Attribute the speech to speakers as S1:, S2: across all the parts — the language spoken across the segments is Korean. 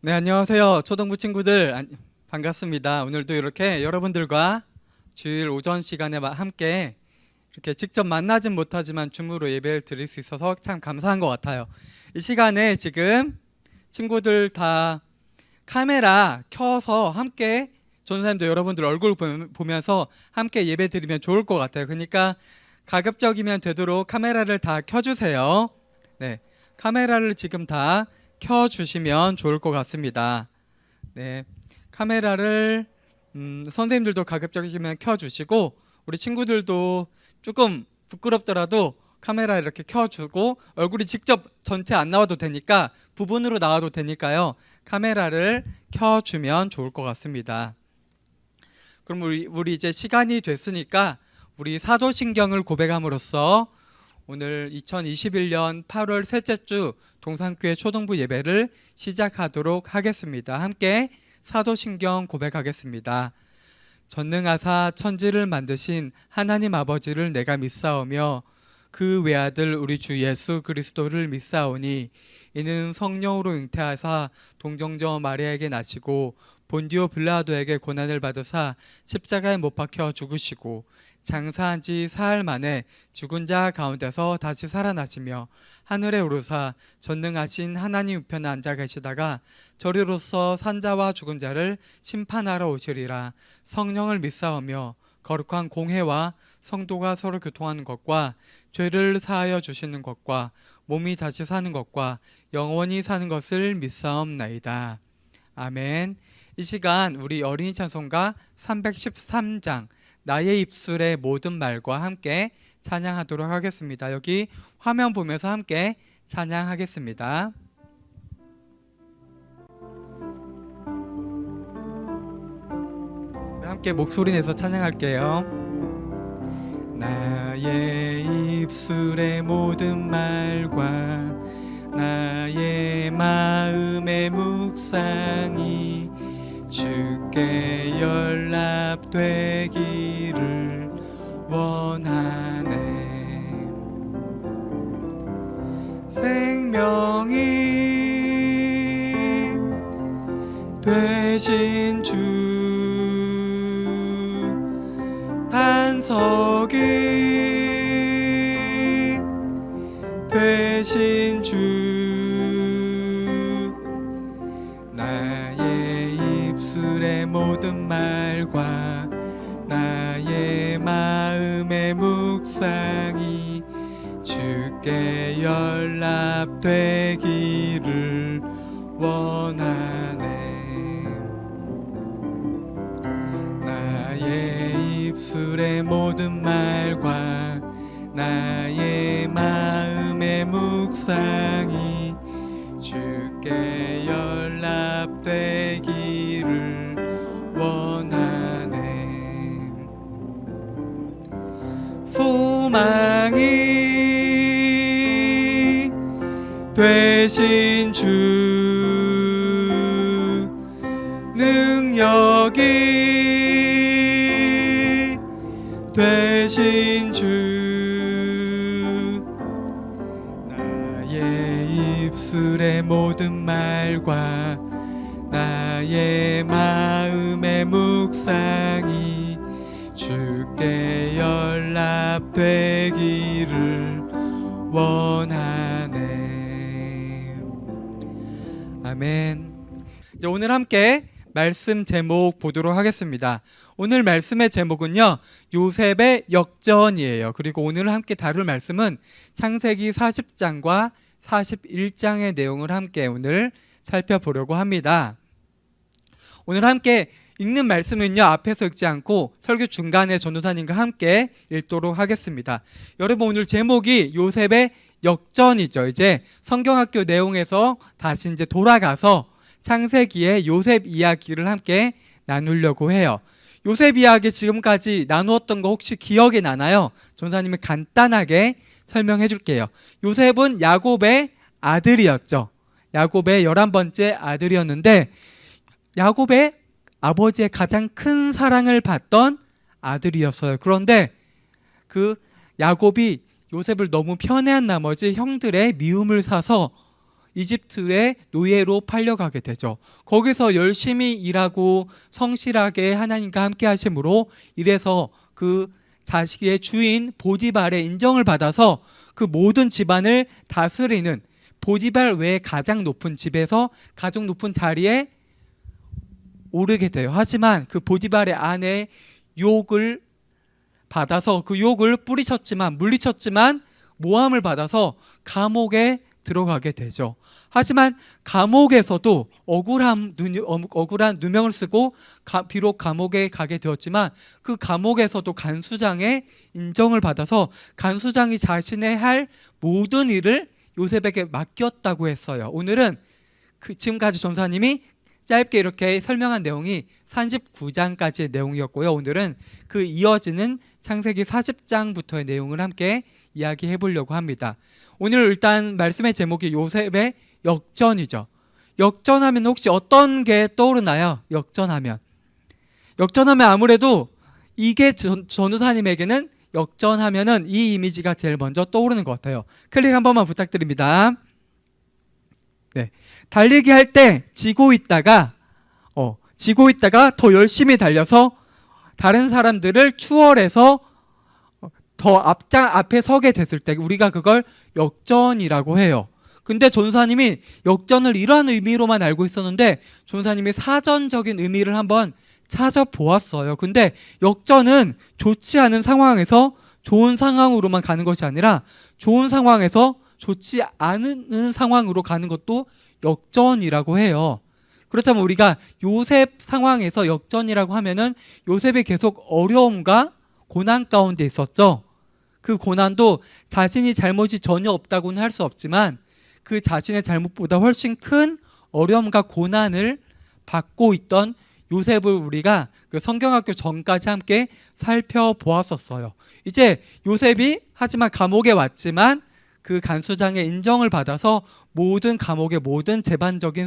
S1: 네, 안녕하세요. 초등부 친구들 반갑습니다. 오늘도 이렇게 여러분들과 주일 오전 시간에 함께 이렇게 직접 만나진 못하지만 줌으로 예배를 드릴 수 있어서 참 감사한 것 같아요. 이 시간에 지금 친구들 다 카메라 켜서 함께 전도사님도 여러분들 얼굴 보면서 함께 예배 드리면 좋을 것 같아요. 그러니까 가급적이면 되도록 카메라를 다 켜주세요. 네, 카메라를 지금 다 켜주시면 좋을 것 같습니다. 네, 카메라를 선생님들도 가급적이면 켜주시고 우리 친구들도 조금 부끄럽더라도 카메라 이렇게 켜주고 얼굴이 직접 전체 안 나와도 되니까 부분으로 나와도 되니까요. 카메라를 켜주면 좋을 것 같습니다. 그럼 우리 이제 시간이 됐으니까 우리 사도신경을 고백함으로써 오늘 2021년 8월 셋째 주 동산교회 초등부 예배를 시작하도록 하겠습니다. 함께 사도신경 고백하겠습니다. 전능하사 천지를 만드신 하나님 아버지를 내가 믿사오며 그 외아들 우리 주 예수 그리스도를 믿사오니 이는 성령으로 잉태하사 동정저 마리아에게 나시고 본디오 빌라도에게 고난을 받으사 십자가에 못 박혀 죽으시고 장사한 지 사흘 만에 죽은 자 가운데서 다시 살아나시며 하늘에 오르사 전능하신 하나님 우편에 앉아 계시다가 저리로서 산자와 죽은 자를 심판하러 오시리라. 성령을 믿사오며 거룩한 공회와 성도가 서로 교통하는 것과 죄를 사하여 주시는 것과 몸이 다시 사는 것과 영원히 사는 것을 믿사옵나이다. 아멘. 이 시간 우리 어린이 찬송가 313장 나의 입술의 모든 말과 함께 찬양하도록 하겠습니다. 여기 화면 보면서 함께 찬양하겠습니다. 함께 목소리 내서 찬양할게요. 나의 입술의 모든 말과 나의 마음의 묵상이 주께 연락되기를 원하네. 생명이 되신 주 반석이 되신 주 나의 입술의 모든 말과 나의 마음의 묵상이 주께 연락되기를 원하네. 나의 입술의 모든 말과 나의 마음의 묵상이 주께 연락되기를 원하네. 소망이 되신 주 능력이 되신 주 나의 입술의 모든 말과 나의 마음의 묵상이 주께 연락되기를 원하네. 아멘. 이제 오늘 함께 말씀 제목 보도록 하겠습니다. 오늘 말씀의 제목은요, 요셉의 역전이에요. 그리고 오늘 함께 다룰 말씀은 창세기 40장과 41장의 내용을 함께 오늘 살펴보려고 합니다. 오늘 함께 읽는 말씀은요, 앞에서 읽지 않고 설교 중간에 전도사님과 함께 읽도록 하겠습니다. 여러분, 오늘 제목이 요셉의 역전이죠. 이제 성경학교 내용에서 다시 이제 돌아가서 창세기의 요셉 이야기를 함께 나누려고 해요. 요셉 이야기 지금까지 나누었던 거 혹시 기억이 나나요? 전도사님이 간단하게 설명해 줄게요. 요셉은 야곱의 아들이었죠. 야곱의 11번째 아들이었는데 야곱의 아버지의 가장 큰 사랑을 받던 아들이었어요. 그런데 그 야곱이 요셉을 너무 편애한 나머지 형들의 미움을 사서 이집트의 노예로 팔려가게 되죠. 거기서 열심히 일하고 성실하게 하나님과 함께 하심으로 이래서 그 자식의 주인 보디발의 인정을 받아서 그 모든 집안을 다스리는 보디발 외에 가장 높은 집에서 가장 높은 자리에 오르게 돼요. 하지만 그 보디발의 아내의 욕을 받아서 그 욕을 뿌리쳤지만 물리쳤지만 모함을 받아서 감옥에 들어가게 되죠. 하지만 감옥에서도 억울한 누명을 쓰고 비록 감옥에 가게 되었지만 그 감옥에서도 간수장의 인정을 받아서 간수장이 자신의 할 모든 일을 요셉에게 맡겼다고 했어요. 오늘은 지금까지 전사님이 짧게 이렇게 설명한 내용이 39장까지의 내용이었고요. 오늘은 그 이어지는 창세기 40장부터의 내용을 함께 이야기해 보려고 합니다. 오늘 일단 말씀의 제목이 요셉의 역전이죠. 역전하면 혹시 어떤 게 떠오르나요? 역전하면 아무래도 이게 전우사님에게는 역전하면은 이 이미지가 제일 먼저 떠오르는 것 같아요. 클릭 한 번만 부탁드립니다. 네, 달리기 할 때 지고 있다가 더 열심히 달려서 다른 사람들을 추월해서 더 앞에 서게 됐을 때 우리가 그걸 역전이라고 해요. 근데 전사님이 역전을 이러한 의미로만 알고 있었는데 전사님이 사전적인 의미를 한번 찾아보았어요. 근데 역전은 좋지 않은 상황에서 좋은 상황으로만 가는 것이 아니라 좋은 상황에서 좋지 않은 상황으로 가는 것도 역전이라고 해요. 그렇다면 우리가 요셉 상황에서 역전이라고 하면은 요셉이 계속 어려움과 고난 가운데 있었죠. 그 고난도 자신이 잘못이 전혀 없다고는 할 수 없지만 그 자신의 잘못보다 훨씬 큰 어려움과 고난을 받고 있던 요셉을 우리가 그 성경학교 전까지 함께 살펴보았었어요. 이제 요셉이 하지만 감옥에 왔지만 그 간수장의 인정을 받아서 모든 감옥의 모든 재반적인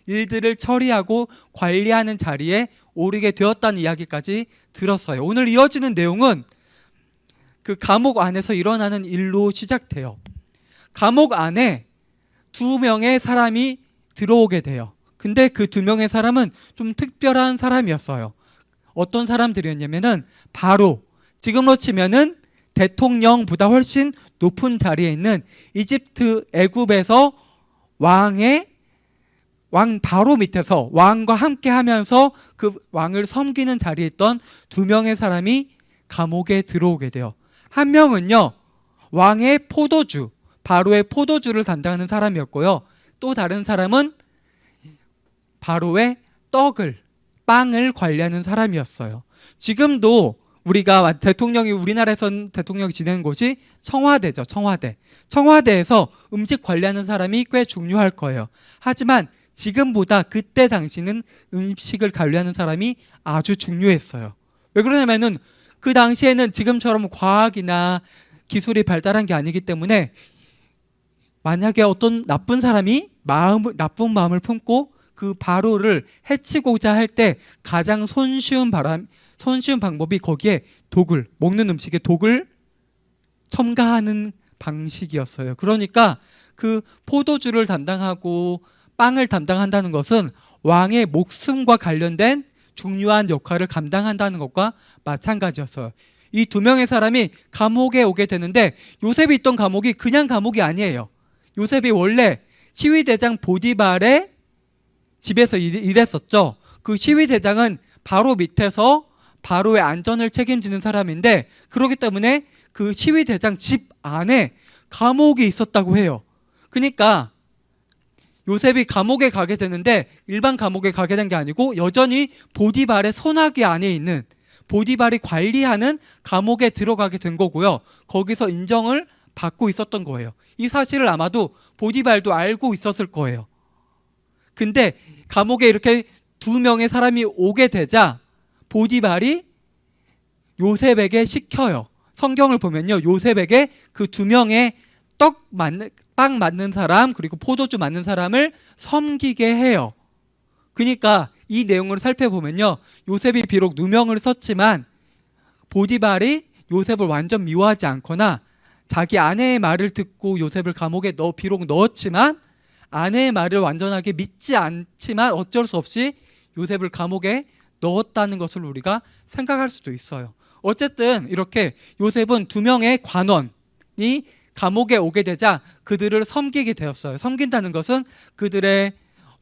S1: 일들을 처리하고 관리하는 자리에 오르게 되었다는 이야기까지 들었어요. 오늘 이어지는 내용은 그 감옥 안에서 일어나는 일로 시작돼요. 감옥 안에 2명의 사람이 들어오게 돼요. 근데 그 2명의 사람은 좀 특별한 사람이었어요. 어떤 사람들이었냐면은 바로 지금으로 치면은 대통령보다 훨씬 높은 자리에 있는 이집트 애굽에서 왕 바로 밑에서 왕과 함께 하면서 그 왕을 섬기는 자리에 있던 2명의 사람이 감옥에 들어오게 돼요. 한 명은요, 왕의 포도주, 바로의 포도주를 담당하는 사람이었고요. 또 다른 사람은 바로의 빵을 관리하는 사람이었어요. 지금도 우리나라에선 대통령이 지내는 곳이 청와대죠. 청와대에서 음식 관리하는 사람이 꽤 중요할 거예요. 하지만 지금보다 그때 당시는 음식을 관리하는 사람이 아주 중요했어요. 왜 그러냐면은 그 당시에는 지금처럼 과학이나 기술이 발달한 게 아니기 때문에 만약에 어떤 나쁜 사람이 나쁜 마음을 품고 그 바로를 해치고자 할 때 가장 손쉬운 방법이 거기에 먹는 음식에 독을 첨가하는 방식이었어요. 그러니까 그 포도주를 담당하고 빵을 담당한다는 것은 왕의 목숨과 관련된 중요한 역할을 감당한다는 것과 마찬가지였어요. 이 2명의 사람이 감옥에 오게 되는데 요셉이 있던 감옥이 그냥 감옥이 아니에요. 요셉이 원래 시위대장 보디발의 집에서 일했었죠. 그 시위대장은 바로 밑에서 바로의 안전을 책임지는 사람인데 그렇기 때문에 그 시위대장 집 안에 감옥이 있었다고 해요. 그러니까 요셉이 감옥에 가게 되는데 일반 감옥에 가게 된 게 아니고 여전히 보디발의 손아귀 안에 있는 보디발이 관리하는 감옥에 들어가게 된 거고요. 거기서 인정을 받고 있었던 거예요. 이 사실을 아마도 보디발도 알고 있었을 거예요. 근데 감옥에 이렇게 2명의 사람이 오게 되자 보디발이 요셉에게 시켜요. 성경을 보면요, 요셉에게 그 2명의 빵 맞는 사람 그리고 포도주 맞는 사람을 섬기게 해요. 그러니까 이 내용을 살펴보면요, 요셉이 비록 누명을 썼지만 보디발이 요셉을 완전 미워하지 않거나 자기 아내의 말을 듣고 요셉을 감옥에 비록 넣었지만 아내의 말을 완전하게 믿지 않지만 어쩔 수 없이 요셉을 감옥에 넣었다는 것을 우리가 생각할 수도 있어요. 어쨌든 이렇게 요셉은 2명의 관원이 감옥에 오게 되자 그들을 섬기게 되었어요. 섬긴다는 것은 그들의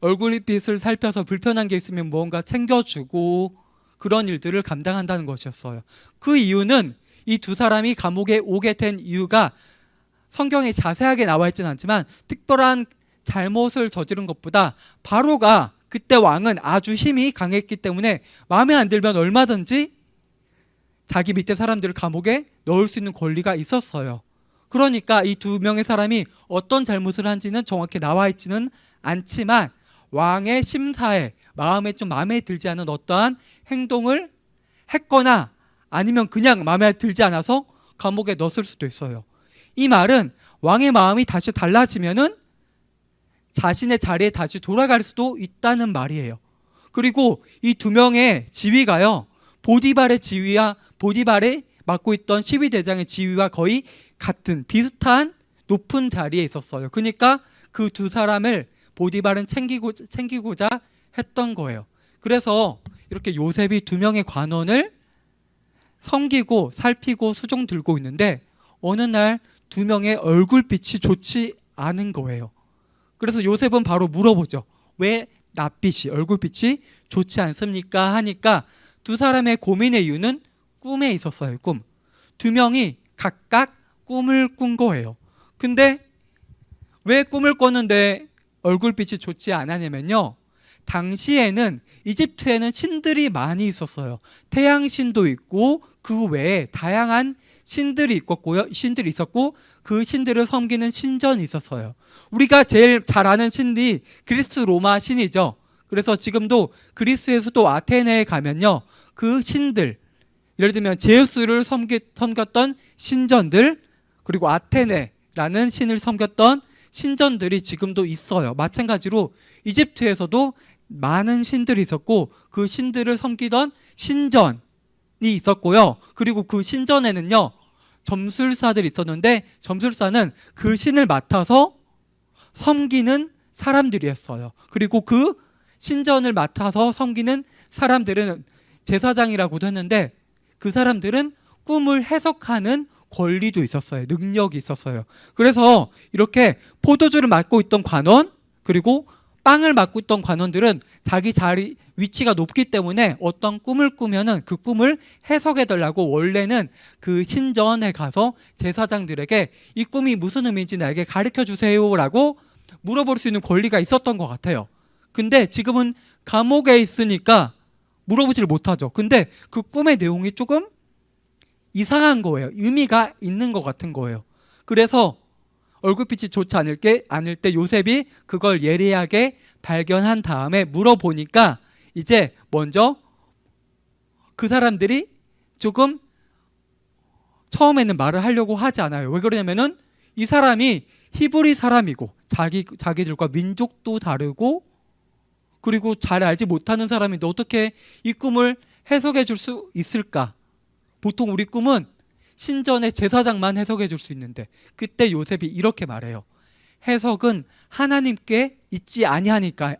S1: 얼굴빛을 살펴서 불편한 게 있으면 무언가 챙겨주고 그런 일들을 감당한다는 것이었어요. 그 이유는 이 2사람이 감옥에 오게 된 이유가 성경에 자세하게 나와 있지는 않지만 특별한 잘못을 저지른 것보다 바로가 그때 왕은 아주 힘이 강했기 때문에 마음에 안 들면 얼마든지 자기 밑에 사람들을 감옥에 넣을 수 있는 권리가 있었어요. 그러니까 이 2명의 사람이 어떤 잘못을 한지는 정확히 나와 있지는 않지만 왕의 심사에 마음에 들지 않은 어떠한 행동을 했거나 아니면 그냥 마음에 들지 않아서 감옥에 넣었을 수도 있어요. 이 말은 왕의 마음이 다시 달라지면은 자신의 자리에 다시 돌아갈 수도 있다는 말이에요. 그리고 이 2명의 지위가요, 보디발이 맡고 있던 시위대장의 지위와 거의 같은 비슷한 높은 자리에 있었어요. 그러니까 그 2사람을 보디발은 챙기고자 했던 거예요. 그래서 이렇게 요셉이 2명의 관원을 섬기고 살피고 수종 들고 있는데 어느 날 2명의 얼굴빛이 좋지 않은 거예요. 그래서 요셉은 바로 물어보죠. 왜 낯빛이, 얼굴빛이 좋지 않습니까? 하니까 2사람의 고민의 이유는 꿈에 있었어요. 꿈. 2명이 각각 꿈을 꾼 거예요. 근데 왜 꿈을 꿨는데 얼굴빛이 좋지 않았냐면요, 당시에는 이집트에는 신들이 많이 있었어요. 태양신도 있고 그 외에 다양한 신들이 있었고 그 신들을 섬기는 신전이 있었어요. 우리가 제일 잘 아는 신이 그리스 로마 신이죠. 그래서 지금도 그리스의 수도 아테네에 가면요, 그 신들, 예를 들면 제우스를 섬겼던 신전들, 그리고 아테네라는 신을 섬겼던 신전들이 지금도 있어요. 마찬가지로 이집트에서도 많은 신들이 있었고 그 신들을 섬기던 신전이 있었고요. 그리고 그 신전에는요, 점술사들이 있었는데 점술사는 그 신을 맡아서 섬기는 사람들이었어요. 그리고 그 신전을 맡아서 섬기는 사람들은 제사장이라고도 했는데 그 사람들은 꿈을 해석하는 권리도 있었어요. 능력이 있었어요. 그래서 이렇게 포도주를 맡고 있던 관원, 그리고 빵을 맡고 있던 관원들은 자기 자리 위치가 높기 때문에 어떤 꿈을 꾸면은 그 꿈을 해석해 달라고 원래는 그 신전에 가서 제사장들에게 이 꿈이 무슨 의미인지 나에게 가르쳐 주세요라고 물어볼 수 있는 권리가 있었던 것 같아요. 근데 지금은 감옥에 있으니까 물어보지를 못하죠. 근데 그 꿈의 내용이 조금 이상한 거예요. 의미가 있는 것 같은 거예요. 그래서 얼굴빛이 좋지 않을 때 요셉이 그걸 예리하게 발견한 다음에 물어보니까 이제 먼저 그 사람들이 조금 처음에는 말을 하려고 하지 않아요. 왜 그러냐면은 이 사람이 히브리 사람이고 자기들과 민족도 다르고 그리고 잘 알지 못하는 사람인데 어떻게 이 꿈을 해석해 줄 수 있을까? 보통 우리 꿈은 신전의 제사장만 해석해 줄 수 있는데 그때 요셉이 이렇게 말해요. 해석은 하나님께 있지 아니하니까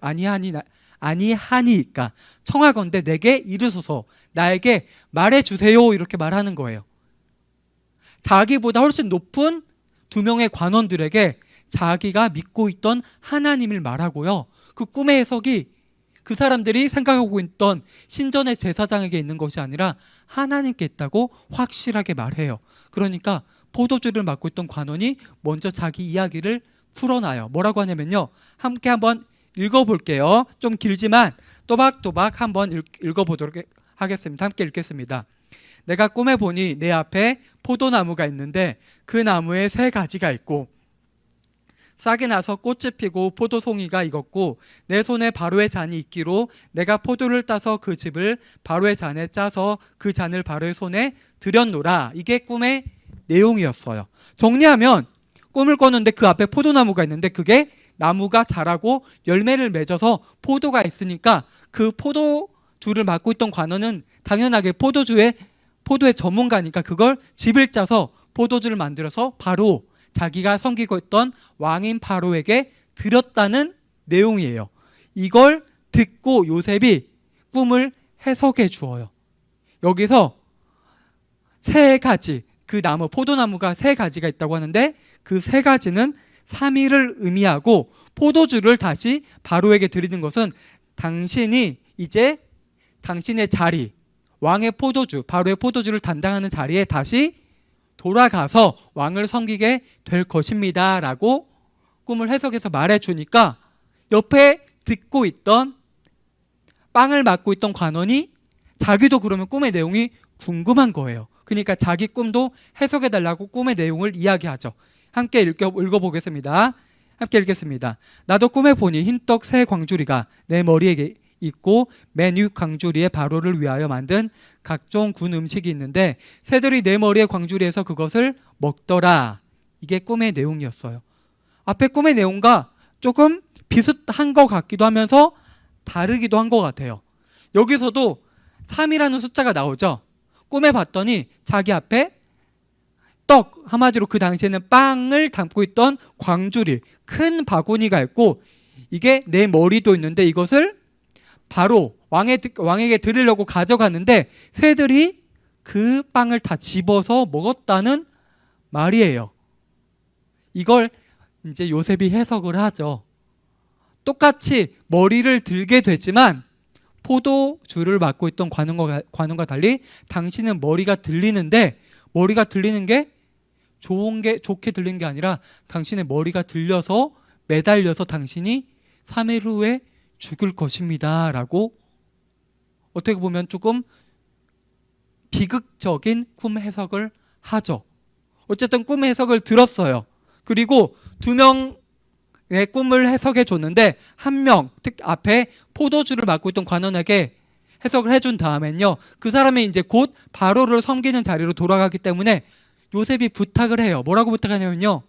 S1: 청하건대 내게 이르소서, 나에게 말해주세요, 이렇게 말하는 거예요. 자기보다 훨씬 높은 2명의 관원들에게 자기가 믿고 있던 하나님을 말하고요, 그 꿈의 해석이 그 사람들이 생각하고 있던 신전의 제사장에게 있는 것이 아니라 하나님께 있다고 확실하게 말해요. 그러니까 포도주를 맡고 있던 관원이 먼저 자기 이야기를 풀어놔요. 뭐라고 하냐면요, 함께 한번 읽어볼게요. 좀 길지만 또박또박 한번 읽어보도록 하겠습니다. 함께 읽겠습니다. 내가 꿈에 보니 내 앞에 포도나무가 있는데 그 나무에 3가지가 있고 싹이 나서 꽃이 피고 포도송이가 익었고 내 손에 바로의 잔이 있기로 내가 포도를 따서 그 즙을 바로의 잔에 짜서 그 잔을 바로의 손에 들였노라. 이게 꿈의 내용이었어요. 정리하면 꿈을 꿨는데 그 앞에 포도나무가 있는데 그게 나무가 자라고 열매를 맺어서 포도가 있으니까 그 포도주를 맡고 있던 관원은 당연하게 포도의 전문가니까 그걸 즙을 짜서 포도주를 만들어서 바로 자기가 섬기고 있던 왕인 바로에게 드렸다는 내용이에요. 이걸 듣고 요셉이 꿈을 해석해 주어요. 여기서 세 가지, 그 나무, 포도나무가 세 가지가 있다고 하는데 그 세 가지는 3일을 의미하고 포도주를 다시 바로에게 드리는 것은 당신이 이제 당신의 자리, 왕의 포도주, 바로의 포도주를 담당하는 자리에 다시 돌아가서 왕을 섬기게 될 것입니다 라고 꿈을 해석해서 말해주니까 옆에 듣고 있던 빵을 맡고 있던 관원이 자기도 그러면 꿈의 내용이 궁금한 거예요. 그러니까 자기 꿈도 해석해달라고 꿈의 내용을 이야기하죠. 함께 읽어보겠습니다. 함께 읽겠습니다. 나도 꿈에 보니 흰떡 세 광주리가 내 머리에 있고 맨 위 광주리에 바로를 위하여 만든 각종 군 음식이 있는데 새들이 내 머리의 광주리에서 그것을 먹더라. 이게 꿈의 내용이었어요. 앞에 꿈의 내용과 조금 비슷한 것 같기도 하면서 다르기도 한 것 같아요. 여기서도 3이라는 숫자가 나오죠. 꿈에 봤더니 자기 앞에 떡, 한마디로 그 당시에는 빵을 담고 있던 광주리, 큰 바구니가 있고 이게 내 머리도 있는데 이것을 바로 왕에게 드리려고 가져갔는데 새들이 그 빵을 다 집어서 먹었다는 말이에요. 이걸 이제 요셉이 해석을 하죠. 똑같이 머리를 들게 되지만 포도주를 맡고 있던 관원과 달리 당신은 머리가 들리는데 머리가 들리는 게 좋게 들린 게 아니라 당신의 머리가 들려서 매달려서 당신이 3일 후에 죽을 것입니다 라고 어떻게 보면 조금 비극적인 꿈 해석을 하죠. 어쨌든 꿈 해석을 들었어요. 그리고 2명의 꿈을 해석해 줬는데 한 명, 특 앞에 포도주를 맡고 있던 관원에게 해석을 해준 다음엔요, 그 사람이 이제 곧 바로를 섬기는 자리로 돌아가기 때문에 요셉이 부탁을 해요. 뭐라고 부탁하냐면요,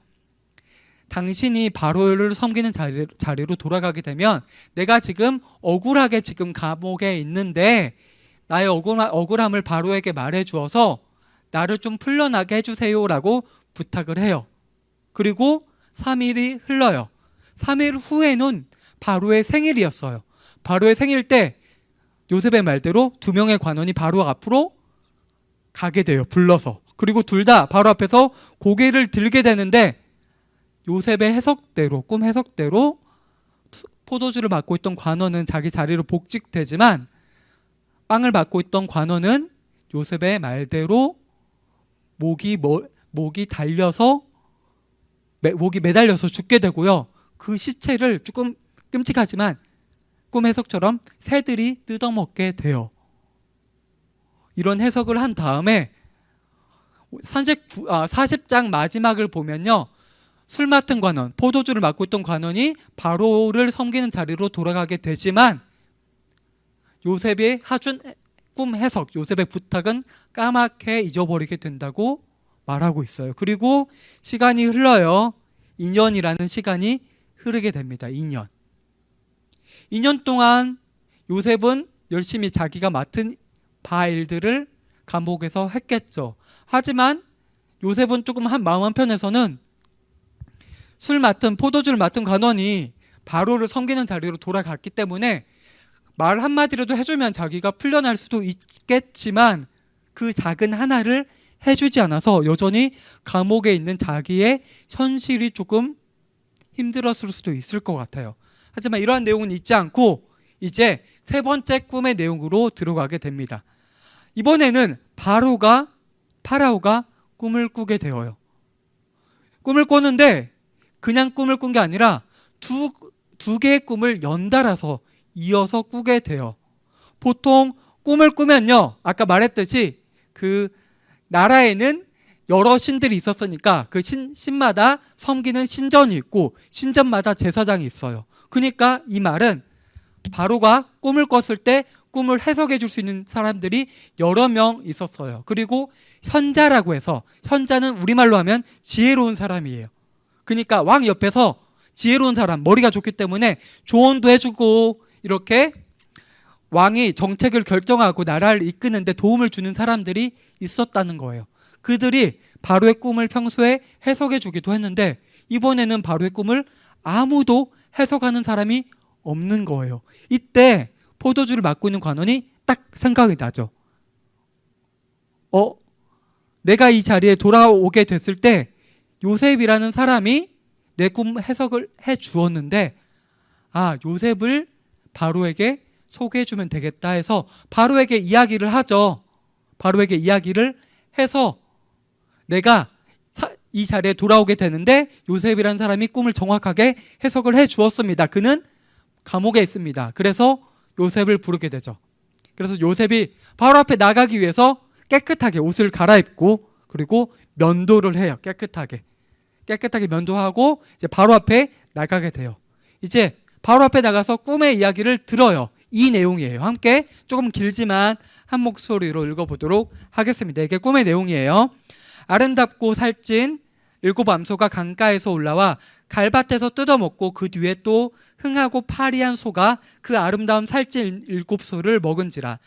S1: 당신이 바로를 섬기는 자리로 돌아가게 되면 내가 지금 억울하게 지금 감옥에 있는데 나의 억울함을 바로에게 말해 주어서 나를 좀 풀려나게 해주세요 라고 부탁을 해요. 그리고 3일이 흘러요. 3일 후에는 바로의 생일이었어요. 바로의 생일 때 요셉의 말대로 2명의 관원이 바로 앞으로 가게 돼요. 불러서. 그리고 둘 다 바로 앞에서 고개를 들게 되는데 요셉의 해석대로, 꿈 해석대로 포도주를 맡고 있던 관원은 자기 자리로 복직되지만 빵을 맡고 있던 관원은 요셉의 말대로 목이 매달려서 죽게 되고요. 그 시체를 조금 끔찍하지만 꿈 해석처럼 새들이 뜯어먹게 돼요. 이런 해석을 한 다음에 40장 마지막을 보면요, 술 맡은 관원, 포도주를 맡고 있던 관원이 바로를 섬기는 자리로 돌아가게 되지만 요셉이 해준 꿈 해석, 요셉의 부탁은 까맣게 잊어버리게 된다고 말하고 있어요. 그리고 시간이 흘러요. 2년이라는 시간이 흐르게 됩니다. 2년 동안 요셉은 열심히 자기가 맡은 바 일들을 감옥에서 했겠죠. 하지만 요셉은 조금 마음 한편에서는 포도주를 맡은 관원이 바로를 섬기는 자리로 돌아갔기 때문에 말 한마디라도 해주면 자기가 풀려날 수도 있겠지만 그 작은 하나를 해주지 않아서 여전히 감옥에 있는 자기의 현실이 조금 힘들었을 수도 있을 것 같아요. 하지만 이러한 내용은 잊지 않고 이제 세 번째 꿈의 내용으로 들어가게 됩니다. 이번에는 파라오가 꿈을 꾸게 되어요. 꿈을 꿨는데 그냥 꿈을 꾼 게 아니라 두 개의 꿈을 연달아서 이어서 꾸게 돼요. 보통 꿈을 꾸면요, 아까 말했듯이 그 나라에는 여러 신들이 있었으니까 그 신마다 섬기는 신전이 있고 신전마다 제사장이 있어요. 그러니까 이 말은 바로가 꿈을 꿨을 때 꿈을 해석해 줄 수 있는 사람들이 여러 명 있었어요. 그리고 현자라고 해서, 현자는 우리말로 하면 지혜로운 사람이에요. 그러니까 왕 옆에서 지혜로운 사람, 머리가 좋기 때문에 조언도 해주고 이렇게 왕이 정책을 결정하고 나라를 이끄는데 도움을 주는 사람들이 있었다는 거예요. 그들이 바로의 꿈을 평소에 해석해 주기도 했는데 이번에는 바로의 꿈을 아무도 해석하는 사람이 없는 거예요. 이때 포도주를 맡고 있는 관원이 딱 생각이 나죠. 내가 이 자리에 돌아오게 됐을 때 요셉이라는 사람이 내 꿈 해석을 해 주었는데, 요셉을 바로에게 소개해주면 되겠다 해서 바로에게 이야기를 하죠. 바로에게 이야기를 해서 내가 이 자리에 돌아오게 되는데 요셉이라는 사람이 꿈을 정확하게 해석을 해 주었습니다. 그는 감옥에 있습니다. 그래서 요셉을 부르게 되죠. 그래서 요셉이 바로 앞에 나가기 위해서 깨끗하게 옷을 갈아입고, 그리고 면도를 해요. 깨끗하게 면도하고 이제 바로 앞에 나가게 돼요. 이제 바로 앞에 나가서 꿈의 이야기를 들어요. 이 내용이에요. 함께 조금 길지만 한 목소리로 읽어보도록 하겠습니다. 이게 꿈의 내용이에요. 아름답고 살찐 7 암소가 강가에서 올라와 갈밭에서 뜯어먹고 그 뒤에 또 흥하고 파리한 소가 그 아름다운 살찐 7소를 먹은지라.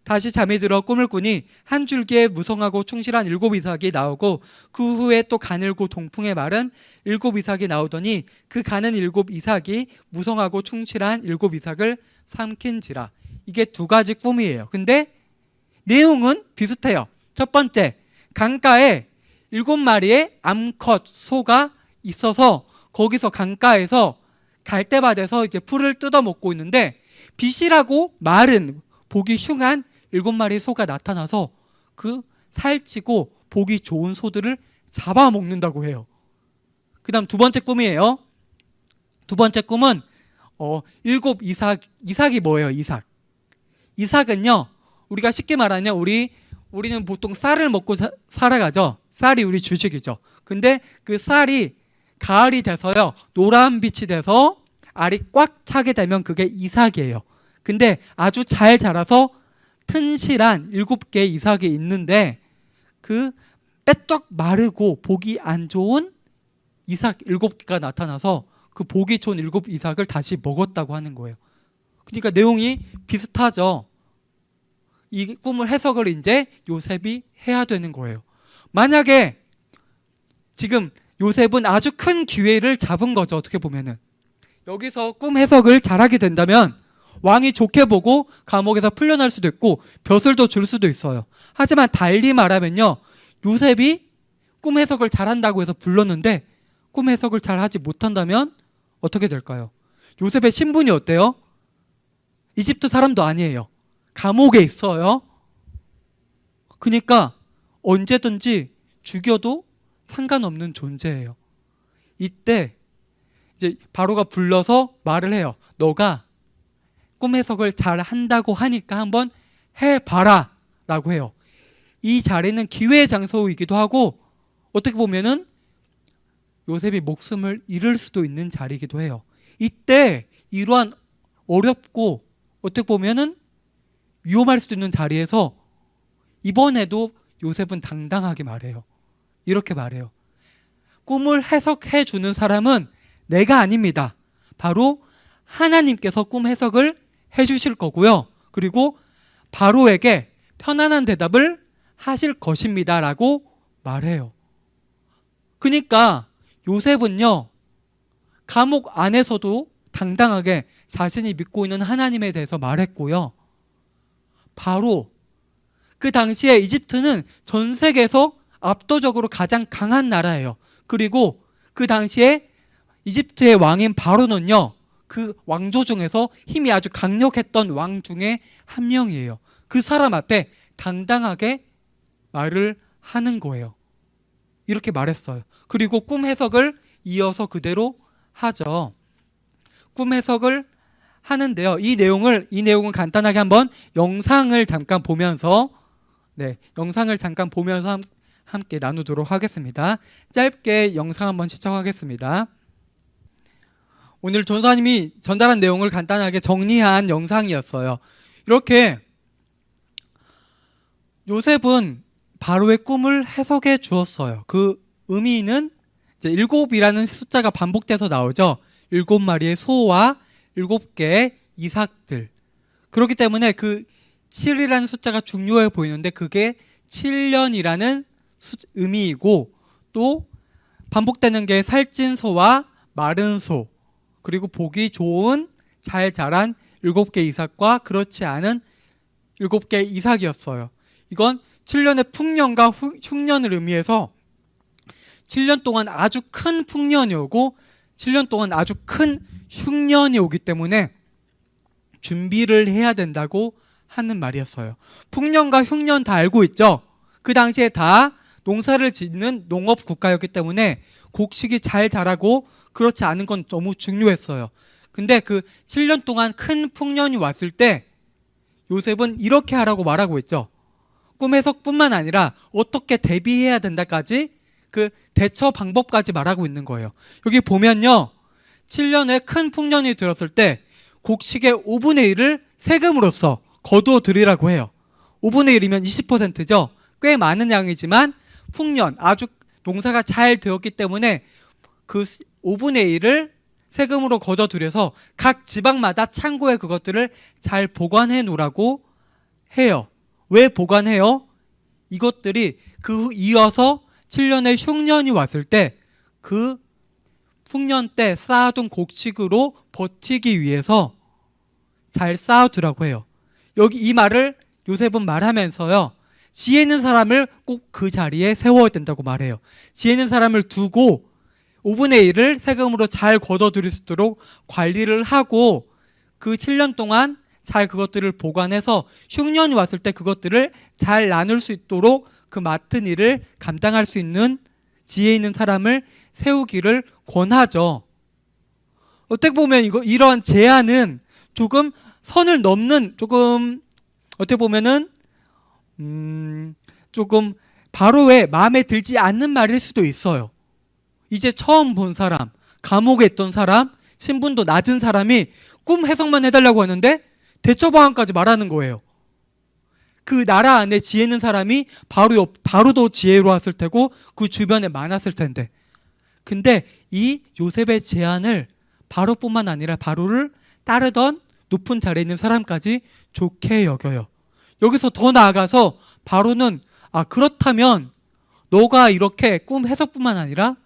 S1: 다시 잠이 들어 꿈을 꾸니 한 줄기에 무성하고 충실한 7 이삭이 나오고 그 후에 또 가늘고 동풍에 마른 7 이삭이 나오더니 그 가는 7 이삭이 무성하고 충실한 7 이삭을 삼킨지라. 이게 2가지 꿈이에요. 근데 내용은 비슷해요. 첫 번째, 강가에 7마리의 암컷 소가 있어서 거기서 강가에서 갈대밭에서 이제 풀을 뜯어 먹고 있는데 비실하고 마른 보기 흉한 7마리의 소가 나타나서 그 살찌고 보기 좋은 소들을 잡아먹는다고 해요. 그 다음 2번째 꿈이에요. 2번째 꿈은 7 이삭이 뭐예요? 이삭은요, 우리가 쉽게 말하면 우리는 보통 쌀을 먹고 살아가죠. 쌀이 우리 주식이죠. 근데 그 쌀이 가을이 돼서요, 노란빛이 돼서 알이 꽉 차게 되면 그게 이삭이에요. 근데 아주 잘 자라서 튼실한 7개의 이삭이 있는데 그 빼쩍 마르고 보기 안 좋은 이삭 7개가 나타나서 그 보기 좋은 7 이삭을 다시 먹었다고 하는 거예요. 그러니까 내용이 비슷하죠. 이 꿈을 해석을 이제 요셉이 해야 되는 거예요. 만약에 지금 요셉은 아주 큰 기회를 잡은 거죠. 어떻게 보면은 여기서 꿈 해석을 잘하게 된다면 왕이 좋게 보고 감옥에서 풀려날 수도 있고 벼슬도 줄 수도 있어요. 하지만 달리 말하면요, 요셉이 꿈 해석을 잘한다고 해서 불렀는데 꿈 해석을 잘하지 못한다면 어떻게 될까요? 요셉의 신분이 어때요? 이집트 사람도 아니에요. 감옥에 있어요. 그러니까 언제든지 죽여도 상관없는 존재예요. 이때 이제 바로가 불러서 말을 해요. 너가 꿈 해석을 잘 한다고 하니까 한번 해봐라 라고 해요. 이 자리는 기회의 장소이기도 하고 어떻게 보면은 요셉이 목숨을 잃을 수도 있는 자리이기도 해요. 이때 이러한 어렵고 어떻게 보면은 위험할 수도 있는 자리에서 이번에도 요셉은 당당하게 말해요. 이렇게 말해요. 꿈을 해석해 주는 사람은 내가 아닙니다. 바로 하나님께서 꿈 해석을 해주실 거고요. 그리고 바로에게 편안한 대답을 하실 것입니다 라고 말해요. 그러니까 요셉은요, 감옥 안에서도 당당하게 자신이 믿고 있는 하나님에 대해서 말했고요. 바로 그 당시에 이집트는 전 세계에서 압도적으로 가장 강한 나라예요. 그리고 그 당시에 이집트의 왕인 바로는요, 그 왕조 중에서 힘이 아주 강력했던 왕 중에 한 명이에요. 그 사람 앞에 당당하게 말을 하는 거예요. 이렇게 말했어요. 그리고 꿈 해석을 이어서 그대로 하죠. 꿈 해석을 하는데요. 이 내용은 간단하게 한번 영상을 잠깐 보면서 함께 나누도록 하겠습니다. 짧게 영상 한번 시청하겠습니다. 오늘 전사님이 전달한 내용을 간단하게 정리한 영상이었어요. 이렇게 요셉은 바로의 꿈을 해석해 주었어요. 그 의미는 이제 7이라는 숫자가 반복돼서 나오죠. 7마리의 소와 7개의 이삭들. 그렇기 때문에 그 7이라는 숫자가 중요해 보이는데 그게 7년이라는 의미이고, 또 반복되는 게 살찐 소와 마른 소, 그리고 보기 좋은 잘 자란 7개 이삭과 그렇지 않은 7개 이삭이었어요. 이건 7년의 풍년과 흉년을 의미해서 7년 동안 아주 큰 풍년이 오고 7년 동안 아주 큰 흉년이 오기 때문에 준비를 해야 된다고 하는 말이었어요. 풍년과 흉년 다 알고 있죠? 그 당시에 다 농사를 짓는 농업 국가였기 때문에 곡식이 잘 자라고 그렇지 않은 건 너무 중요했어요. 근데 그 7년 동안 큰 풍년이 왔을 때 요셉은 이렇게 하라고 말하고 있죠. 꿈 해석뿐만 아니라 어떻게 대비해야 된다까지 그 대처 방법까지 말하고 있는 거예요. 여기 보면요, 7년에 큰 풍년이 들었을 때 곡식의 5분의 1을 세금으로써 거두어 드리라고 해요. 5분의 1이면 20%죠. 꽤 많은 양이지만 풍년, 아주 농사가 잘 되었기 때문에 그 5분의 1을 세금으로 거둬 들여서 각 지방마다 창고에 그것들을 잘 보관해 놓으라고 해요. 왜 보관해요? 이것들이 그 이어서 7년의 흉년이 왔을 때 그 풍년 때 쌓아둔 곡식으로 버티기 위해서 잘 쌓아두라고 해요. 여기 이 말을 요셉은 말하면서요, 지혜 있는 사람을 꼭 그 자리에 세워야 된다고 말해요. 지혜 있는 사람을 두고 5분의 1을 세금으로 잘 거둬들일 수 있도록 관리를 하고 그 7년 동안 잘 그것들을 보관해서 흉년이 왔을 때 그것들을 잘 나눌 수 있도록 그 맡은 일을 감당할 수 있는 지혜 있는 사람을 세우기를 권하죠. 어떻게 보면 이런 제안은 조금 선을 넘는, 조금 어떻게 보면은 조금 바로의 마음에 들지 않는 말일 수도 있어요. 이제 처음 본 사람, 감옥에 있던 사람, 신분도 낮은 사람이 꿈 해석만 해달라고 하는데 대처 방안까지 말하는 거예요. 그 나라 안에 지혜 있는 사람이 바로도 지혜로웠을 테고 그 주변에 많았을 텐데, 근데 이 요셉의 제안을 바로뿐만 아니라 바로를 따르던 높은 자리에 있는 사람까지 좋게 여겨요. 여기서 더 나아가서 바로는 그렇다면 너가 이렇게 꿈 해석뿐만 아니라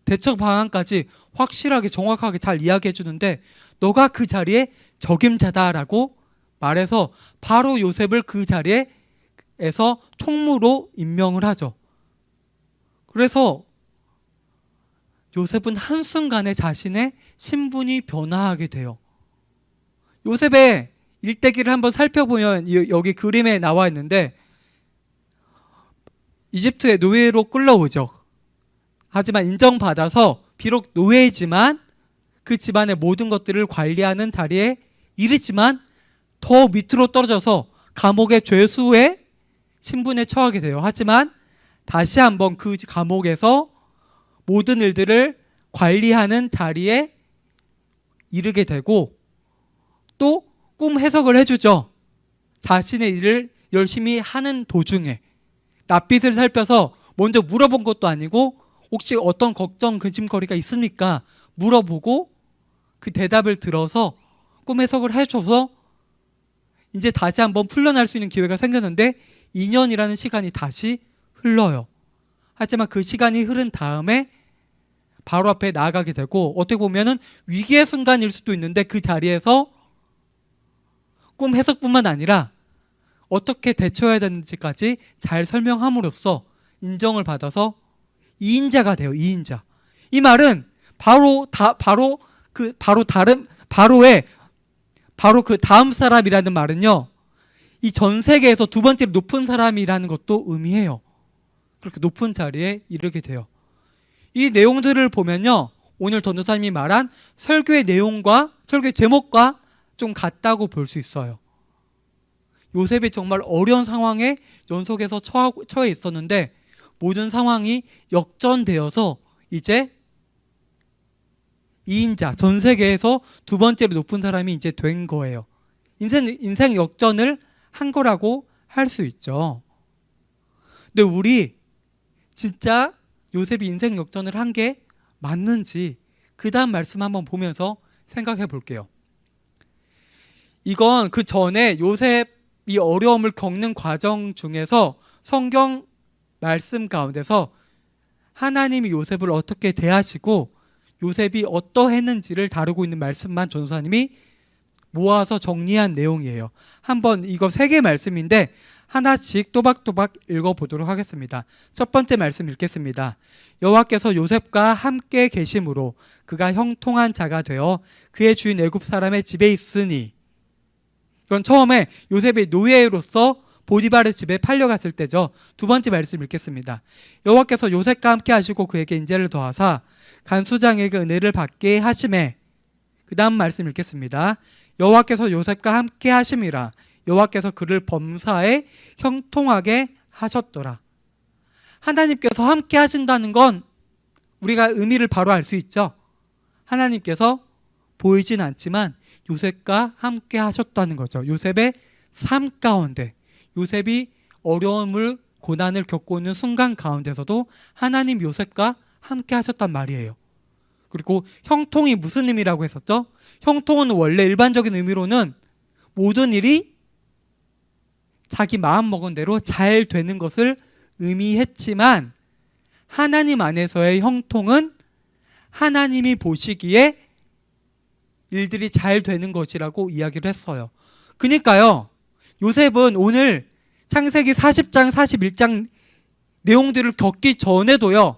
S1: 대처 방안까지 확실하게 정확하게 잘 이야기해 주는데 너가 그 자리에 적임자다라고 말해서 바로 요셉을 그 자리에서 총무로 임명을 하죠. 그래서 요셉은 한순간에 자신의 신분이 변화하게 돼요. 요셉의 일대기를 한번 살펴보면 여기 그림에 나와 있는데 이집트의 노예로 끌려오죠. 하지만 인정받아서 비록 노예이지만 그 집안의 모든 것들을 관리하는 자리에 이르지만 더 밑으로 떨어져서 감옥의 죄수의 신분에 처하게 돼요. 하지만 다시 한번 그 감옥에서 모든 일들을 관리하는 자리에 이르게 되고 또 꿈 해석을 해주죠. 자신의 일을 열심히 하는 도중에 낯빛을 살펴서 먼저 물어본 것도 아니고 혹시 어떤 걱정, 근심거리가 있습니까? 물어보고 그 대답을 들어서 꿈 해석을 해줘서 이제 다시 한번 풀려날 수 있는 기회가 생겼는데 2년이라는 시간이 다시 흘러요. 하지만 그 시간이 흐른 다음에 바로 앞에 나아가게 되고 어떻게 보면은 위기의 순간일 수도 있는데 그 자리에서 꿈 해석뿐만 아니라 어떻게 대처해야 되는지까지 잘 설명함으로써 인정을 받아서 2인자가 돼요. 2인자. 이 말은 바로 그 다음 사람이라는 말은요, 이 전 세계에서 두 번째로 높은 사람이라는 것도 의미해요. 그렇게 높은 자리에 이르게 돼요. 이 내용들을 보면요, 오늘 전도사님이 말한 설교의 내용과 설교의 제목과 좀 같다고 볼 수 있어요. 요셉이 정말 어려운 상황에 연속해서 처해 있었는데 모든 상황이 역전되어서 이제 2인자, 전 세계에서 두 번째로 높은 사람이 이제 된 거예요. 인생 역전을 한 거라고 할 수 있죠. 근데 우리 진짜 요셉이 인생 역전을 한 게 맞는지 그 다음 말씀 한번 보면서 생각해 볼게요. 이건 그 전에 요셉이 어려움을 겪는 과정 중에서 성경 말씀 가운데서 하나님이 요셉을 어떻게 대하시고 요셉이 어떠했는지를 다루고 있는 말씀만 전도사님이 모아서 정리한 내용이에요. 한번 이거 3개 말씀인데 하나씩 또박또박 읽어보도록 하겠습니다. 첫 번째 말씀 읽겠습니다. 여호와께서 요셉과 함께 계심으로 그가 형통한 자가 되어 그의 주인 애굽 사람의 집에 있으니. 이건 처음에 요셉이 노예로서 보디발의 집에 팔려갔을 때죠. 두 번째 말씀 읽겠습니다. 여호와께서 요셉과 함께 하시고 그에게 인재를 더하사 간수장에게 은혜를 받게 하심에. 그 다음 말씀 읽겠습니다. 여호와께서 요셉과 함께 하심이라. 여호와께서 그를 범사에 형통하게 하셨더라. 하나님께서 함께 하신다는 건 우리가 의미를 바로 알 수 있죠. 하나님께서 보이진 않지만 요셉과 함께 하셨다는 거죠. 요셉의 삶 가운데, 요셉이 어려움을 고난을 겪고 있는 순간 가운데서도 하나님 요셉과 함께 하셨단 말이에요. 그리고 형통이 무슨 의미라고 했었죠? 형통은 원래 일반적인 의미로는 모든 일이 자기 마음 먹은 대로 잘 되는 것을 의미했지만 하나님 안에서의 형통은 하나님이 보시기에 일들이 잘 되는 것이라고 이야기를 했어요. 그러니까요, 요셉은 오늘 창세기 40장, 41장 내용들을 겪기 전에도요,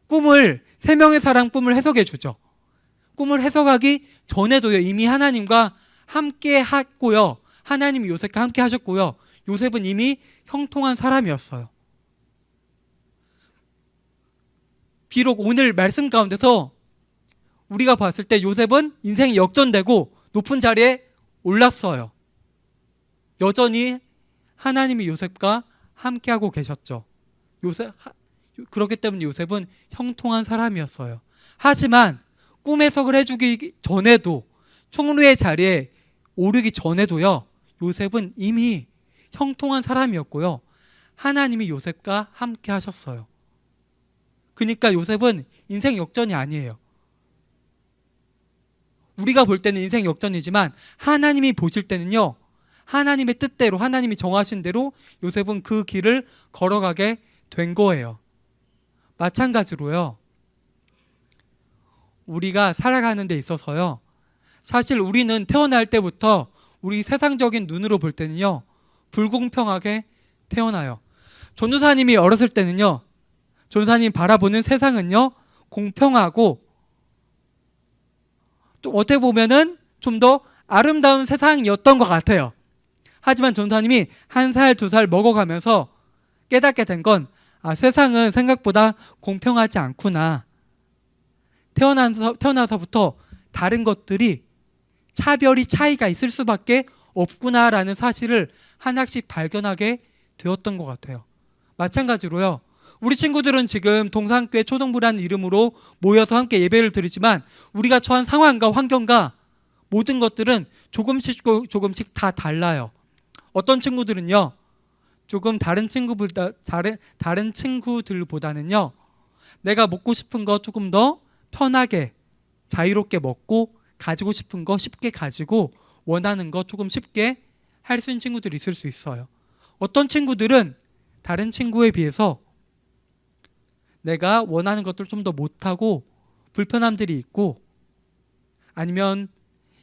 S1: 꿈을, 3명의 사람 꿈을 해석해 주죠. 꿈을 해석하기 전에도요, 이미 하나님과 함께 했고요, 하나님이 요셉과 함께 하셨고요, 요셉은 이미 형통한 사람이었어요. 비록 오늘 말씀 가운데서 우리가 봤을 때 요셉은 인생이 역전되고 높은 자리에 올랐어요. 여전히 하나님이 요셉과 함께하고 계셨죠. 그렇기 때문에 요셉은 형통한 사람이었어요. 하지만 꿈 해석을 해주기 전에도, 총리의 자리에 오르기 전에도요, 요셉은 이미 형통한 사람이었고요, 하나님이 요셉과 함께 하셨어요. 그러니까 요셉은 인생 역전이 아니에요. 우리가 볼 때는 인생 역전이지만 하나님이 보실 때는요, 하나님의 뜻대로, 하나님이 정하신 대로 요셉은 그 길을 걸어가게 된 거예요. 마찬가지로요, 우리가 살아가는 데 있어서요, 사실 우리는 태어날 때부터 우리 세상적인 눈으로 볼 때는요, 불공평하게 태어나요. 전도사님이 어렸을 때는요, 전도사님이 바라보는 세상은요, 공평하고 좀 어떻게 보면은 좀 더 아름다운 세상이었던 것 같아요. 하지만 전도사님이 1살, 2살 먹어가면서 깨닫게 된 건, 세상은 생각보다 공평하지 않구나. 태어나서부터 다른 것들이 차별이, 차이가 있을 수밖에 없구나라는 사실을 하나씩 발견하게 되었던 것 같아요. 마찬가지로요, 우리 친구들은 지금 동산교회 초등부라는 이름으로 모여서 함께 예배를 드리지만 우리가 처한 상황과 환경과 모든 것들은 조금씩 다 달라요. 어떤 친구들은요, 조금 다른 친구들보다는요, 내가 먹고 싶은 거 조금 더 편하게 자유롭게 먹고, 가지고 싶은 거 쉽게 가지고, 원하는 거 조금 쉽게 할 수 있는 친구들이 있을 수 있어요. 어떤 친구들은 다른 친구에 비해서 내가 원하는 것들 좀 더 못하고 불편함들이 있고, 아니면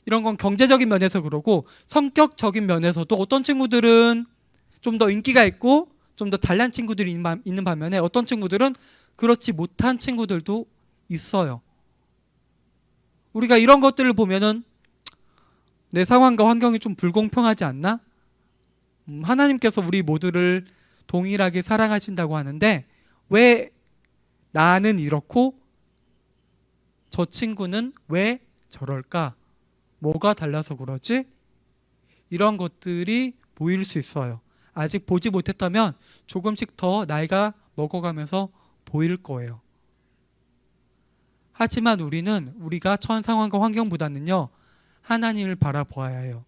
S1: 이런 건 경제적인 면에서 그러고 성격적인 면에서도 어떤 친구들은 좀 더 인기가 있고 좀 더 잘난 친구들이 있는 반면에 어떤 친구들은 그렇지 못한 친구들도 있어요. 우리가 이런 것들을 보면은 내 상황과 환경이 좀 불공평하지 않나? 하나님께서 우리 모두를 동일하게 사랑하신다고 하는데 왜 나는 이렇고 저 친구는 왜 저럴까? 뭐가 달라서 그러지? 이런 것들이 보일 수 있어요. 아직 보지 못했다면 조금씩 더 나이가 먹어가면서 보일 거예요. 하지만 우리가 처한 상황과 환경보다는요, 하나님을 바라보아야 해요.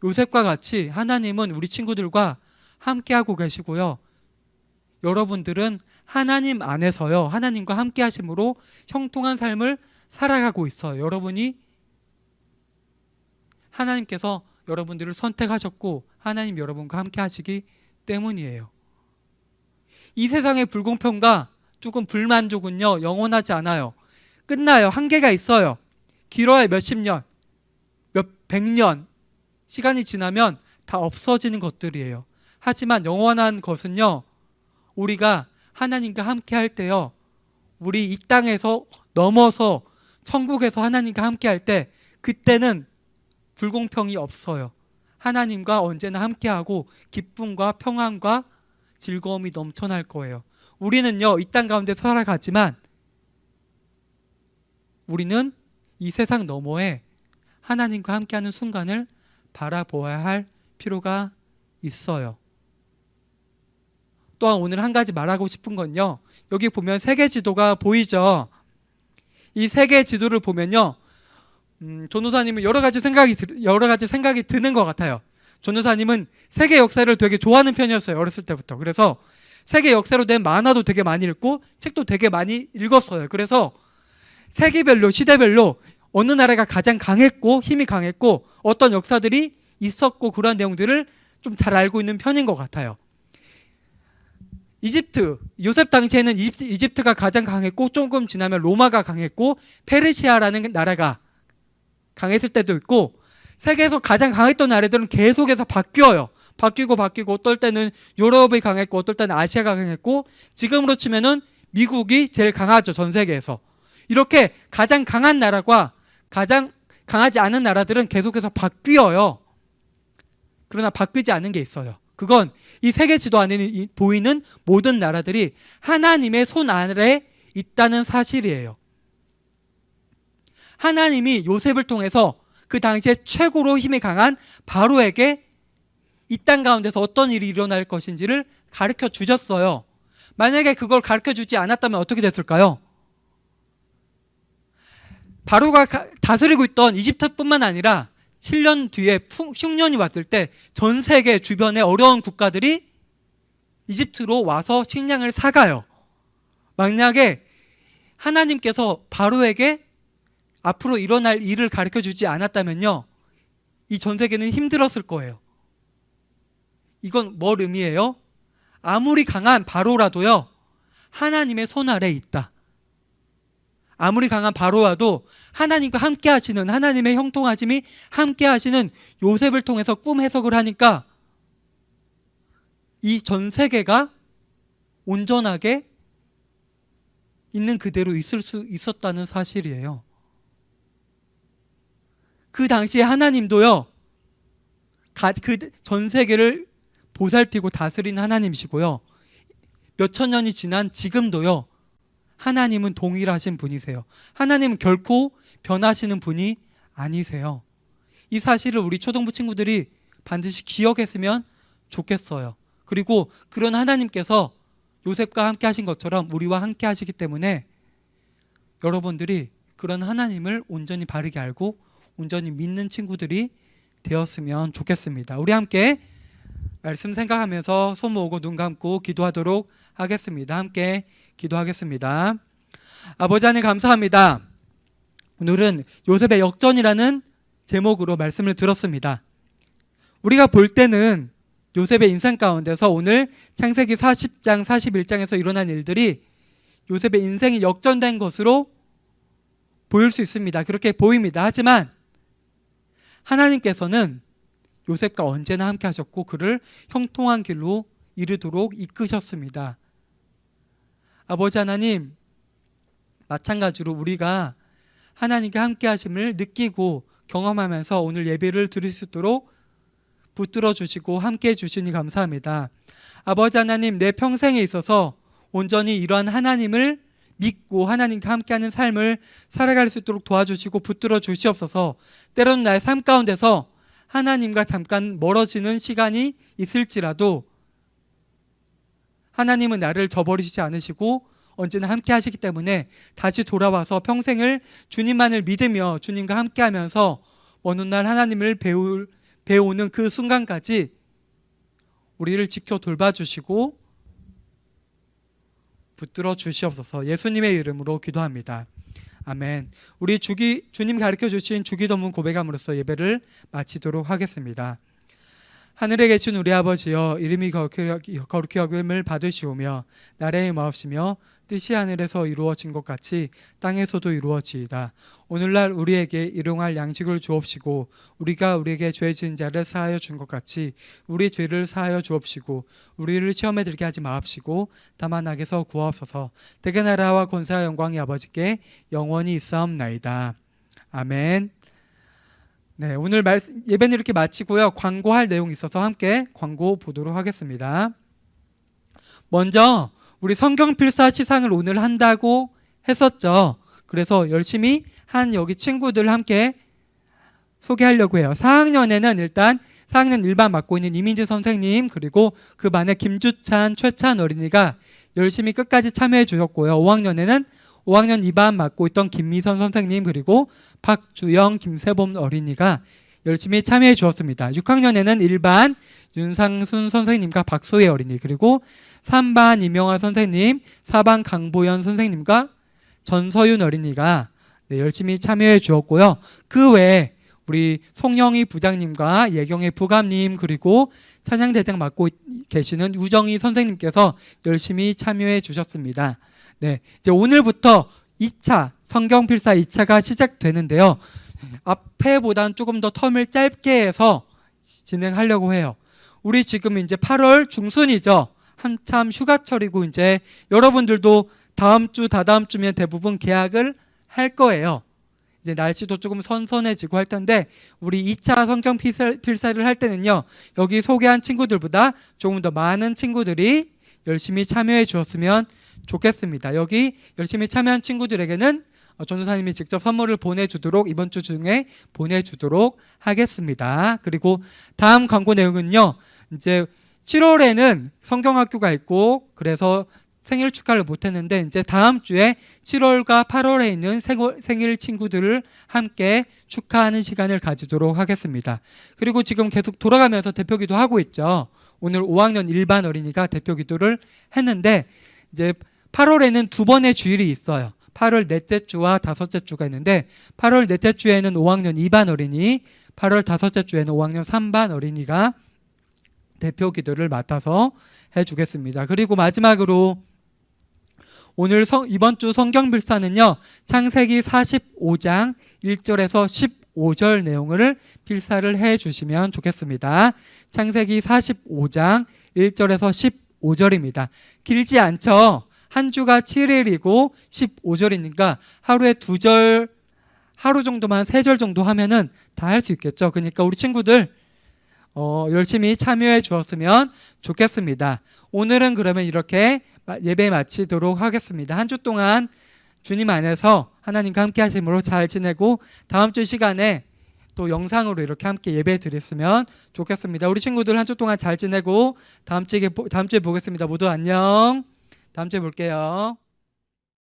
S1: 요셉과 같이 하나님은 우리 친구들과 함께하고 계시고요, 여러분들은 하나님 안에서요, 하나님과 함께 하심으로 형통한 삶을 살아가고 있어요. 여러분이 하나님께서 여러분들을 선택하셨고 하나님 여러분과 함께 하시기 때문이에요. 이 세상의 불공평과 조금 불만족은요, 영원하지 않아요. 끝나요. 한계가 있어요. 길어야 몇십 년, 몇 백년 시간이 지나면 다 없어지는 것들이에요. 하지만 영원한 것은요, 우리가 하나님과 함께 할 때요, 우리 이 땅에서 넘어서 천국에서 하나님과 함께 할 때, 그때는 불공평이 없어요. 하나님과 언제나 함께하고 기쁨과 평안과 즐거움이 넘쳐날 거예요. 우리는요, 이 땅 가운데 살아가지만 우리는 이 세상 너머에 하나님과 함께하는 순간을 바라보아야 할 필요가 있어요. 또한 오늘 한 가지 말하고 싶은 건요, 여기 보면 세계 지도가 보이죠. 이 세계 지도를 보면요, 전도사님은 여러 가지 생각이 드는 것 같아요. 전도사님은 세계 역사를 되게 좋아하는 편이었어요. 어렸을 때부터. 그래서 세계 역사로 된 만화도 되게 많이 읽고 책도 되게 많이 읽었어요. 그래서 세계별로, 시대별로 어느 나라가 가장 강했고 힘이 강했고 어떤 역사들이 있었고 그런 내용들을 좀 잘 알고 있는 편인 것 같아요. 이집트, 요셉 당시에는 이집트가 가장 강했고 조금 지나면 로마가 강했고 페르시아라는 나라가 강했을 때도 있고, 세계에서 가장 강했던 나라들은 계속해서 바뀌어요. 바뀌고 어떨 때는 유럽이 강했고 어떨 때는 아시아가 강했고, 지금으로 치면은 미국이 제일 강하죠. 전 세계에서. 이렇게 가장 강한 나라과 가장 강하지 않은 나라들은 계속해서 바뀌어요. 그러나 바뀌지 않는 게 있어요. 그건 이 세계 지도 안에 보이는 모든 나라들이 하나님의 손 아래 있다는 사실이에요. 하나님이 요셉을 통해서 그 당시에 최고로 힘이 강한 바로에게 이 땅 가운데서 어떤 일이 일어날 것인지를 가르쳐 주셨어요. 만약에 그걸 가르쳐 주지 않았다면 어떻게 됐을까요? 바로가 다스리고 있던 이집트뿐만 아니라 7년 뒤에 흉년이 왔을 때 전 세계 주변의 어려운 국가들이 이집트로 와서 식량을 사가요. 만약에 하나님께서 바로에게 앞으로 일어날 일을 가르쳐 주지 않았다면요, 이 전 세계는 힘들었을 거예요. 이건 뭘 의미해요? 아무리 강한 바로라도요, 하나님의 손 아래에 있다. 아무리 강한 바로와도 하나님과 함께 하시는, 하나님의 형통하심이 함께 하시는 요셉을 통해서 꿈 해석을 하니까 이 전 세계가 온전하게 있는 그대로 있을 수 있었다는 사실이에요. 그 당시에 하나님도요, 그 전 세계를 보살피고 다스린 하나님이시고요, 몇천 년이 지난 지금도요, 하나님은 동일하신 분이세요. 하나님은 결코 변하시는 분이 아니세요. 이 사실을 우리 초등부 친구들이 반드시 기억했으면 좋겠어요. 그리고 그런 하나님께서 요셉과 함께 하신 것처럼 우리와 함께 하시기 때문에 여러분들이 그런 하나님을 온전히 바르게 알고 온전히 믿는 친구들이 되었으면 좋겠습니다. 우리 함께 말씀 생각하면서 손 모으고 눈 감고 기도하도록 하겠습니다. 함께 기도하겠습니다. 아버지 하나님 감사합니다. 오늘은 요셉의 역전이라는 제목으로 말씀을 들었습니다. 우리가 볼 때는 요셉의 인생 가운데서 오늘 창세기 40장, 41장에서 일어난 일들이 요셉의 인생이 역전된 것으로 보일 수 있습니다. 그렇게 보입니다. 하지만 하나님께서는 요셉과 언제나 함께 하셨고 그를 형통한 길로 이르도록 이끄셨습니다. 아버지 하나님, 마찬가지로 우리가 하나님께 함께 하심을 느끼고 경험하면서 오늘 예배를 드릴 수 있도록 붙들어 주시고 함께 해 주시니 감사합니다. 아버지 하나님, 내 평생에 있어서 온전히 이러한 하나님을 믿고 하나님과 함께하는 삶을 살아갈 수 있도록 도와주시고 붙들어 주시옵소서. 때로는 나의 삶 가운데서 하나님과 잠깐 멀어지는 시간이 있을지라도 하나님은 나를 저버리시지 않으시고 언제나 함께 하시기 때문에 다시 돌아와서 평생을 주님만을 믿으며 주님과 함께하면서 어느 날 하나님을 배우는 그 순간까지 우리를 지켜 돌봐주시고 붙들어 주시옵소서. 예수님의 이름으로 기도합니다. 아멘. 우리 주님 가르쳐 주신 주기도문 고백함으로써 예배를 마치도록 하겠습니다. 하늘에 계신 우리 아버지여, 이름이 거룩히 여김을 받으시오며 나라의 마옵시며 뜻이 하늘에서 이루어진 것 같이 땅에서도 이루어지이다. 오늘날 우리에게 일용할 양식을 주옵시고 우리가 우리에게 죄 지은 자를 사하여 준 것 같이 우리 죄를 사하여 주옵시고 우리를 시험에 들게 하지 마옵시고 다만 악에서 구하옵소서. 대개 나라와 권세와 영광이 아버지께 영원히 있사옵나이다. 아멘. 네, 오늘 예배는 이렇게 마치고요. 광고할 내용이 있어서 함께 광고 보도록 하겠습니다. 먼저 우리 성경필사 시상을 오늘 한다고 했었죠. 그래서 열심히 한 여기 친구들 함께 소개하려고 해요. 4학년에는 일단 4학년 1반 맡고 있는 이민지 선생님, 그리고 그 반에 김주찬, 최찬 어린이가 열심히 끝까지 참여해 주셨고요. 5학년에는 5학년 2반 맡고 있던 김미선 선생님, 그리고 박주영, 김세범 어린이가 열심히 참여해 주었습니다. 6학년에는 1반 윤상순 선생님과 박소혜 어린이, 그리고 3반 이명화 선생님, 4반 강보연 선생님과 전서윤 어린이가 열심히 참여해 주었고요. 그 외에 우리 송영희 부장님과 예경의 부감님, 그리고 찬양대장 맡고 계시는 우정희 선생님께서 열심히 참여해 주셨습니다. 네, 이제 오늘부터 2차 성경필사 2차가 시작되는데요. 앞에보다는 조금 더 텀을 짧게 해서 진행하려고 해요. 우리 지금 이제 8월 중순이죠. 한참 휴가철이고 이제 여러분들도 다음 주, 다다음 주면 대부분 개학을 할 거예요. 이제 날씨도 조금 선선해지고 할 텐데 우리 2차 성경 필사를 할 때는요. 여기 소개한 친구들보다 조금 더 많은 친구들이 열심히 참여해 주었으면 좋겠습니다. 여기 열심히 참여한 친구들에게는 전도사님이 직접 선물을 보내주도록 이번 주 중에 보내주도록 하겠습니다. 그리고 다음 광고 내용은요. 이제 7월에는 성경학교가 있고 그래서 생일 축하를 못했는데 이제 다음 주에 7월과 8월에 있는 생일 친구들을 함께 축하하는 시간을 가지도록 하겠습니다. 그리고 지금 계속 돌아가면서 대표기도 하고 있죠. 오늘 5학년 1반 어린이가 대표기도를 했는데 이제 8월에는 두 번의 주일이 있어요. 8월 넷째 주와 다섯째 주가 있는데 8월 넷째 주에는 5학년 2반 어린이, 8월 다섯째 주에는 5학년 3반 어린이가 대표 기도를 맡아서 해주겠습니다. 그리고 마지막으로 오늘 이번 주 성경필사는요. 창세기 45장 1절에서 15절 내용을 필사를 해주시면 좋겠습니다. 창세기 45장 1절에서 15절입니다. 길지 않죠? 한 주가 7일이고 15절이니까 하루에 2절, 하루 정도만 3절 정도 하면은 다 할 수 있겠죠. 그러니까 우리 친구들 열심히 참여해 주었으면 좋겠습니다. 오늘은 그러면 이렇게 예배 마치도록 하겠습니다. 한 주 동안 주님 안에서 하나님과 함께 하심으로 잘 지내고 다음 주 시간에 또 영상으로 이렇게 함께 예배 드렸으면 좋겠습니다. 우리 친구들 한 주 동안 잘 지내고 다음 주에 보겠습니다. 모두 안녕. 다음 주에 볼게요.